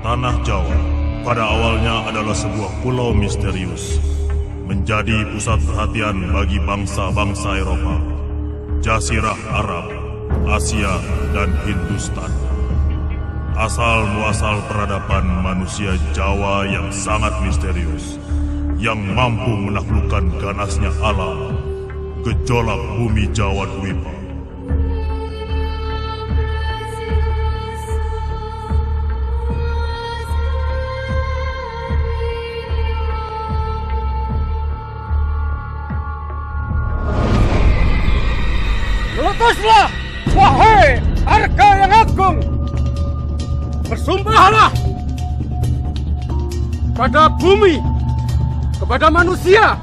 Tanah Jawa pada awalnya adalah sebuah pulau misterius, menjadi pusat perhatian bagi bangsa-bangsa Eropa, Jazirah Arab, Asia, dan Hindustan. Asal-muasal peradaban manusia Jawa yang sangat misterius, yang mampu menaklukkan ganasnya alam, gejolak bumi Jawa Dwipa. Meletuslah, wahai Arka yang agung! Bersumpahlah pada bumi, kepada manusia,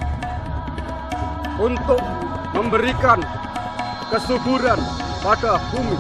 untuk memberikan kesuburan pada bumi.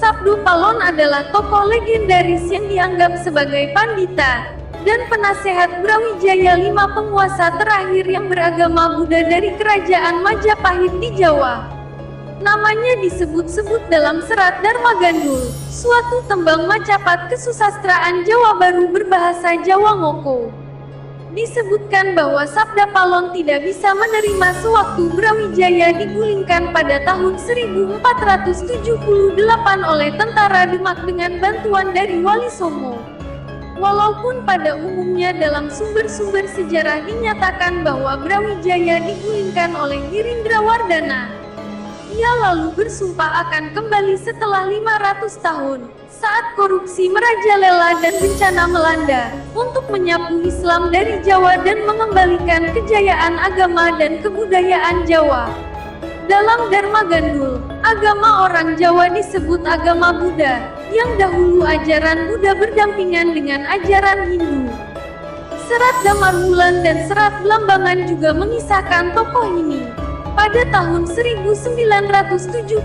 Sabdu Palon adalah tokoh legendaris yang dianggap sebagai pandita dan penasehat Brawijaya V, penguasa terakhir yang beragama Buddha dari kerajaan Majapahit di Jawa. Namanya disebut-sebut dalam serat Dharma Gandul, suatu tembang Macapat kesusastraan Jawa Baru berbahasa Jawa Ngoko. Disebutkan bahwa Sabda Palon tidak bisa menerima sewaktu Brawijaya digulingkan pada tahun 1478 oleh tentara Demak dengan bantuan dari Wali Songo. Walaupun pada umumnya dalam sumber-sumber sejarah dinyatakan bahwa Brawijaya digulingkan oleh Girindrawardana, ia lalu bersumpah akan kembali setelah 500 tahun, saat korupsi merajalela dan bencana melanda, untuk menyapu Islam dari Jawa dan mengembalikan kejayaan agama dan kebudayaan Jawa. Dalam Dharma Gandul, agama orang Jawa disebut agama Buddha, yang dahulu ajaran Buddha berdampingan dengan ajaran Hindu. Serat Damarwulan dan Serat Blambangan juga mengisahkan tokoh ini. Pada tahun 1978,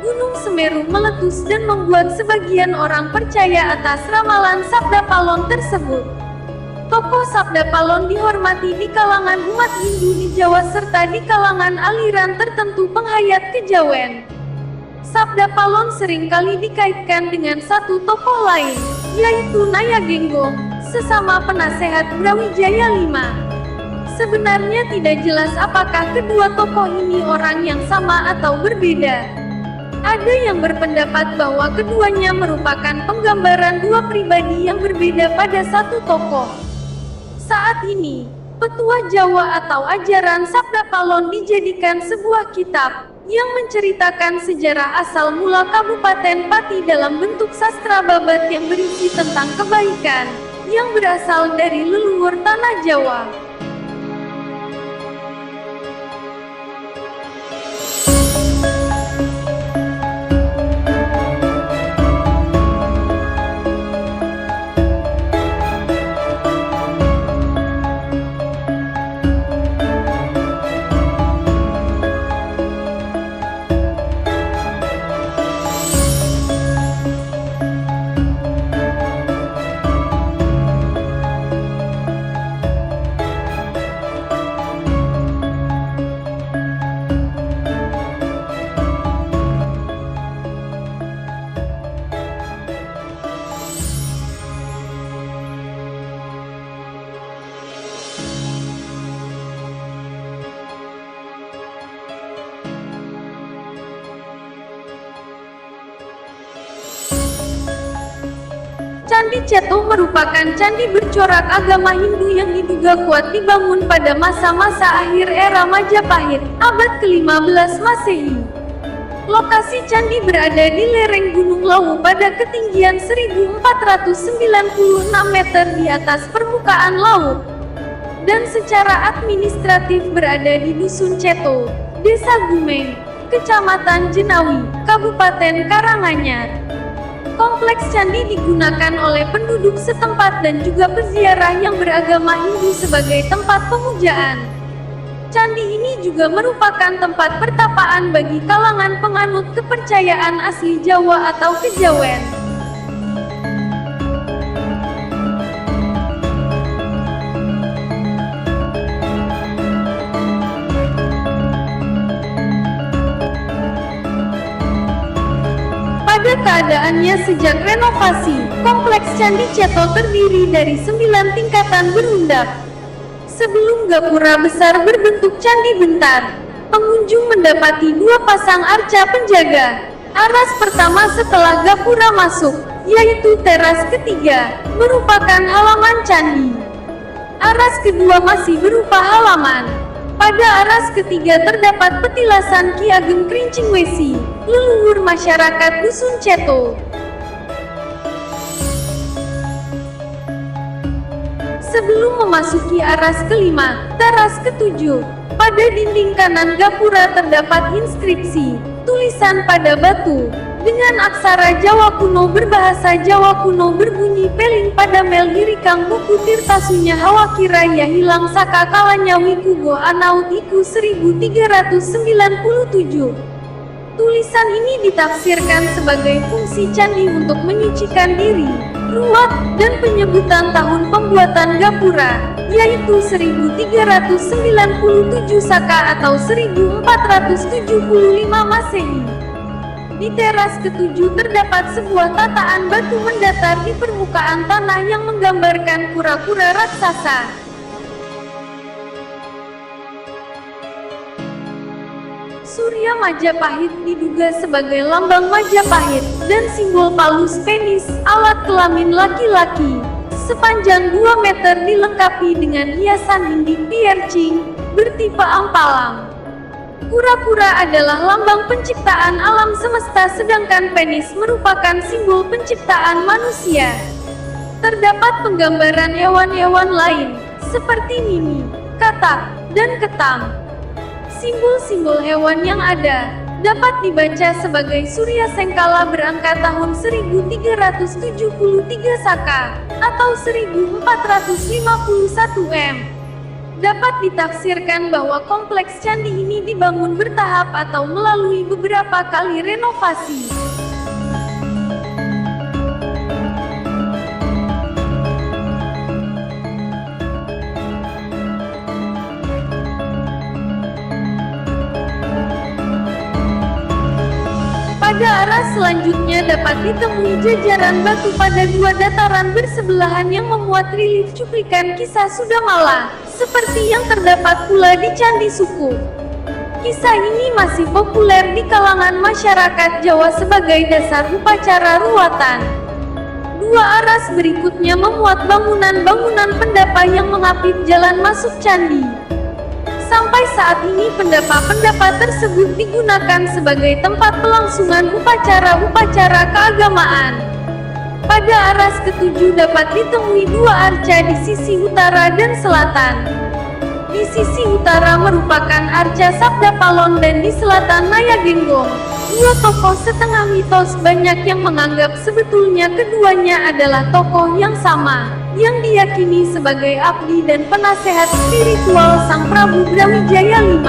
Gunung Semeru meletus dan membuat sebagian orang percaya atas ramalan Sabda Palon tersebut. Tokoh Sabda Palon dihormati di kalangan umat Hindu di Jawa serta di kalangan aliran tertentu penghayat kejawen. Sabda Palon seringkali dikaitkan dengan satu tokoh lain, yaitu Naya Genggong, sesama penasehat Brawijaya V. Sebenarnya tidak jelas apakah kedua tokoh ini orang yang sama atau berbeda. Ada yang berpendapat bahwa keduanya merupakan penggambaran dua pribadi yang berbeda pada satu tokoh. Saat ini, Petua Jawa atau ajaran Sabda Palon dijadikan sebuah kitab yang menceritakan sejarah asal mula Kabupaten Pati dalam bentuk sastra babat yang berisi tentang kebaikan yang berasal dari leluhur tanah Jawa. Candi Ceto merupakan candi bercorak agama Hindu yang diduga kuat dibangun pada masa-masa akhir era Majapahit, abad ke-15 Masehi. Lokasi candi berada di lereng Gunung Lawu pada ketinggian 1496 meter di atas permukaan laut. Dan secara administratif berada di Dusun Ceto, Desa Gumeng, Kecamatan Jenawi, Kabupaten Karanganyar. Kompleks candi digunakan oleh penduduk setempat dan juga peziarah yang beragama Hindu sebagai tempat pemujaan. Candi ini juga merupakan tempat pertapaan bagi kalangan penganut kepercayaan asli Jawa atau kejawen. Pada keadaannya sejak renovasi, kompleks Candi Ceto terdiri dari 9 tingkatan berundap. Sebelum gapura besar berbentuk candi bentar, pengunjung mendapati 2 pasang arca penjaga. Aras pertama setelah gapura masuk, yaitu teras ketiga, merupakan halaman candi. Aras kedua masih berupa halaman. Pada aras ketiga terdapat petilasan Ki Ageng Krincing Wesi, leluhur masyarakat Dusun Ceto. Sebelum memasuki aras kelima, teras ketujuh, pada dinding kanan gapura terdapat inskripsi, tulisan pada batu, dengan aksara Jawa kuno berbahasa Jawa kuno berbunyi peling pada mel hirikang buku tirtasunya hawa kiraya hilang saka kalanya wikugo anaut iku 1397. Tulisan ini ditafsirkan sebagai fungsi candi untuk menyucikan diri, ruat, dan penyebutan tahun pembuatan gapura, yaitu 1397 Saka atau 1475 Masehi. Di teras ketujuh terdapat sebuah tataan batu mendatar di permukaan tanah yang menggambarkan kura-kura raksasa. Surya Majapahit diduga sebagai lambang Majapahit, dan simbol palus penis, alat kelamin laki-laki. Sepanjang 2 meter dilengkapi dengan hiasan dinding piercing, bertipe ampalang. Kura-kura adalah lambang penciptaan alam semesta sedangkan penis merupakan simbol penciptaan manusia. Terdapat penggambaran hewan-hewan lain, seperti mimi, katak, dan ketang. Simbol-simbol hewan yang ada dapat dibaca sebagai Surya Sengkala berangka tahun 1373 Saka atau 1451 M. Dapat ditafsirkan bahwa kompleks candi ini dibangun bertahap atau melalui beberapa kali renovasi. Pada arah selanjutnya dapat ditemui jajaran batu pada 2 dataran bersebelahan yang memuat relief cuplikan kisah Sudamala, seperti yang terdapat pula di Candi Suku. Kisah ini masih populer di kalangan masyarakat Jawa sebagai dasar upacara ruatan. 2 aras berikutnya memuat bangunan-bangunan pendapa yang mengapit jalan masuk candi. Sampai saat ini pendapa-pendapa tersebut digunakan sebagai tempat pelangsungan upacara-upacara keagamaan. Pada aras ketujuh dapat ditemui 2 arca di sisi utara dan selatan. Di sisi utara merupakan arca Sabda Palon dan di selatan Naya Genggong. 2 tokoh setengah mitos banyak yang menganggap sebetulnya keduanya adalah tokoh yang sama, yang diyakini sebagai abdi dan penasehat spiritual Sang Prabu Brawijaya V.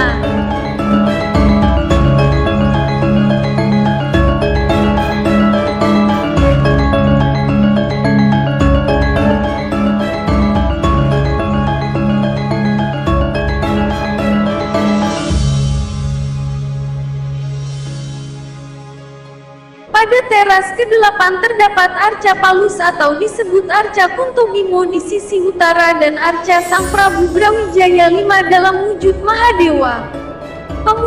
Pada teras ke-8 terdapat arca Palus atau disebut arca Kuntobimo di sisi utara dan arca Sang Prabu Brawijaya V dalam wujud Mahadewa.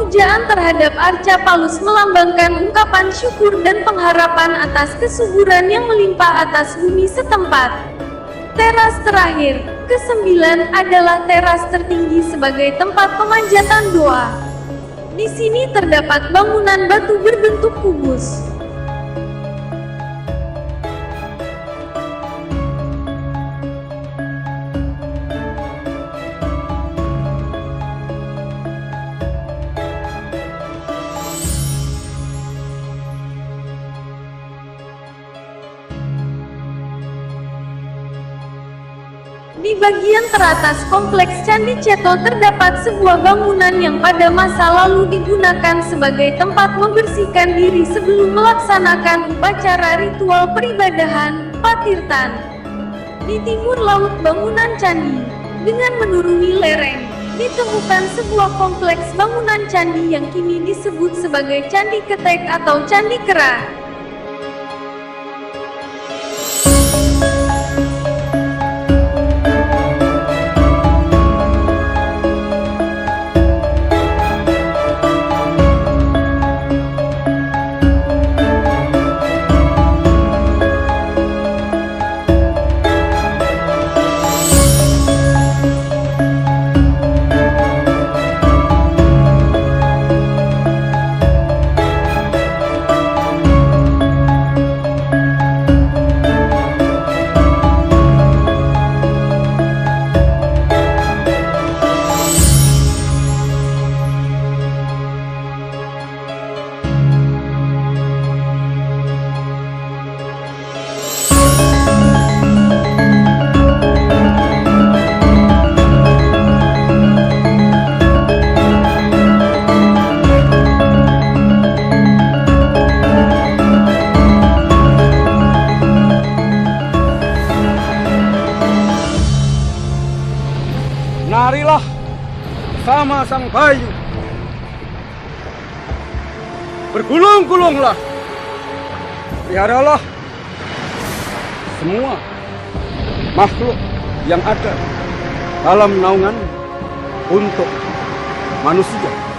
Pemujaan terhadap Arca Palus melambangkan ungkapan syukur dan pengharapan atas kesuburan yang melimpah atas bumi setempat. Teras terakhir, ke-9, adalah teras tertinggi sebagai tempat pemanjatan doa. Di sini terdapat bangunan batu berbentuk kubus. Di bagian teratas kompleks Candi Ceto terdapat sebuah bangunan yang pada masa lalu digunakan sebagai tempat membersihkan diri sebelum melaksanakan upacara ritual peribadahan, patirtan. Di timur laut bangunan candi, dengan menuruni lereng, ditemukan sebuah kompleks bangunan candi yang kini disebut sebagai Candi Ketek atau Candi Kera. Marilah sama Sang Bayu. Bergulung-gulunglah. Peliharalah semua makhluk yang ada dalam naungan untuk manusia.